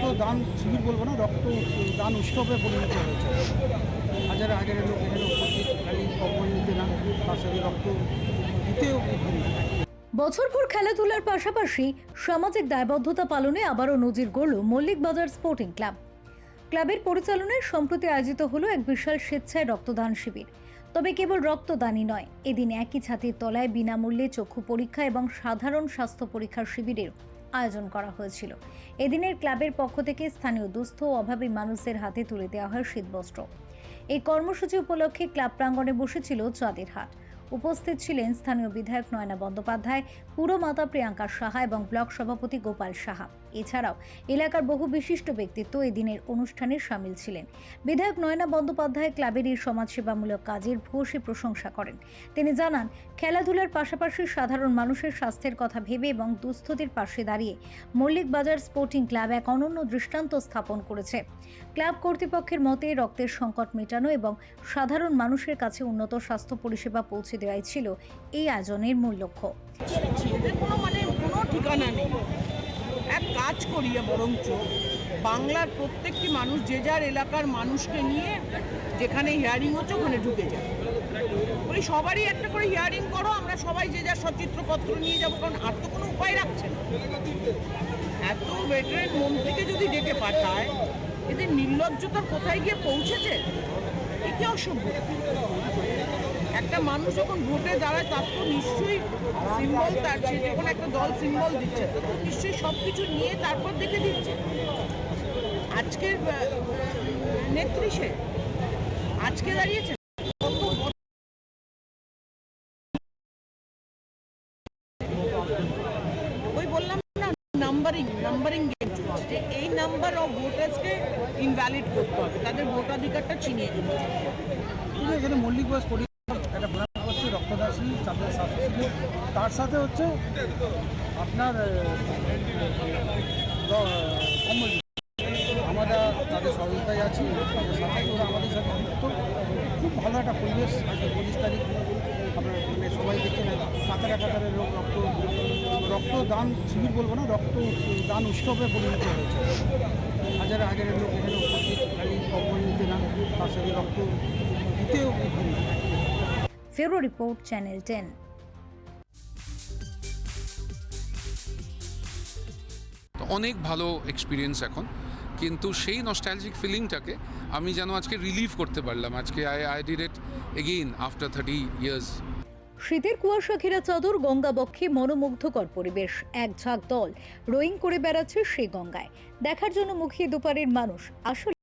রক্তদান শিবির বলবো না, রক্তদান উৎসবে পরিণত হয়েছে। হাজারে হাজারে লোক এখানে উপস্থিত, খালি অপমান নিতে না, তার সাথে রক্ত দিতেও ভিড়। বছরভর খেলাধুলার পাশাপাশি সামাজিক দায়বদ্ধতা পালনে আবারও নজির গড়ল মল্লিক বাজার স্পোর্টিং ক্লাব। ক্লাবের পরিচালনায় সম্প্রতি আয়োজিত হলো এক বিশাল স্বেচ্ছায় রক্তদান শিবির। তবে কেবল রক্তদানই নয়, এদিন একই ছাতির তলায় বিনামূল্যে চক্ষু পরীক্ষা এবং সাধারণ স্বাস্থ্য পরীক্ষার শিবিরের আয়োজন করা হয়েছিল। এদিনের ক্লাবের পক্ষ থেকে স্থানীয় দুস্থ ও অভাবী মানুষদের হাতে তুলে দেওয়া হয় শীতবস্ত্র। এই কর্মসূচি উপলক্ষে ক্লাব প্রাঙ্গণে বসেছিল চাঁদের হাট। উপস্থিত ছিলেন স্থানীয় বিধায়ক নয়না বন্দ্যোপাধ্যায়, পুরমাতা প্রিয়াঙ্কা সাহা এবং ব্লক সভাপতি গোপাল সাহা। এছাড়াও এলাকার বহু বিশিষ্ট ব্যক্তিত্ব এদিনের অনুষ্ঠানে সামিল ছিলেন। বিধায়ক নয়না বন্দ্যোপাধ্যায় ক্লাবের এই সমাজসেবামূলক কাজের ভূয়সী প্রশংসা করেন। তিনি জানান, খেলাধুলার পাশাপাশি সাধারণ মানুষের স্বাস্থ্যের কথা ভেবে এবং দুস্থদের পাশে দাঁড়িয়ে মল্লিক বাজার স্পোর্টিং ক্লাব এক অনন্য দৃষ্টান্ত স্থাপন করেছে। ক্লাব কর্তৃপক্ষের মতে রক্তের সংকট মেটানো এবং সাধারণ মানুষের কাছে উন্নত স্বাস্থ্য পরিষেবা পৌঁছে দেওয়াই ছিল এই আয়োজনের মূল লক্ষ্য। এদের কোনো ঠিকানা নেই। এক কাজ করিয়ে বরঞ্চ বাংলার প্রত্যেকটি মানুষ যে যার এলাকার মানুষকে নিয়ে যেখানে হিয়ারিং হচ্ছে ওখানে ঢুকে যায়। বলি সবারই একটা করে হিয়ারিং করো, আমরা সবাই যে যার সচিত্রপত্র নিয়ে যাবো, কারণ আর তো কোনো উপায় রাখছে না। এত ভেটারেন মন থেকে যদি ডেকে পাঠায়, এদের নির্লজ্জতার কোথায় গিয়ে পৌঁছেছে, একে অসভ্য। একটা মানুষ যখন ভোটে দাঁড়ায় তার তো নিশ্চয়ই সিম্বল, তার সে যখন একটা দল সিম্বল দিচ্ছে তো নিশ্চয়ই সব কিছু নিয়ে তারপর দেখে দিচ্ছে। আজকের নেত্রী সে আজকে দাঁড়িয়েছে, ওই বললাম না, নাম্বারিং গেম চলছে। এই নাম্বার অফ ভোটার্সকে ইনভ্যালিড করতে হবে, তাদের ভোটাধিকারটা ছিনিয়ে দিতে হবে। এখানে মল্লিক বাজার একটা প্রোগ্রাম হচ্ছে রক্তদান শিবির, চাঁদের স্বাস্থ্য শিবির, তার সাথে হচ্ছে আপনার কম্বল। আমরা তাদের সহযোগিতায় আছি, তাদের সাথে ওরা আমাদের সাথে যুক্ত। খুব ভালো একটা পরিবেশ। আজকে 25 তারিখ আপনার মানে সবাই দেখছেন কাতারে কাতারে লোক রক্তদান শিবির বলবো না, রক্তদান উৎসবে পরিণত হয়েছে। হাজারে হাজারে লোক এখানে উপস্থিত, খালি অপমান নিতে না, তার সাথে রক্ত দিতেও ভিড়। ফেরো রিপোর্ট, চ্যানেল 10। অনেক ভালো এক্সপিরিয়েন্স এখন, কিন্তু সেই নস্টালজিক ফিলিংটাকে আমি যেন আজকে রিলিভ করতে পারলাম। আজকে I did it again after 30 years. শীতের কুয়াশা ঘেরা চাদর, গঙ্গা বক্ষে মনোমুগ্ধকর পরিবেশ। এক ঝাঁক দল রোয়িং করে বেড়াচ্ছে সেই গঙ্গায়। দেখার জন্য মুখিয়ে দুপারের মানুষ। আসলে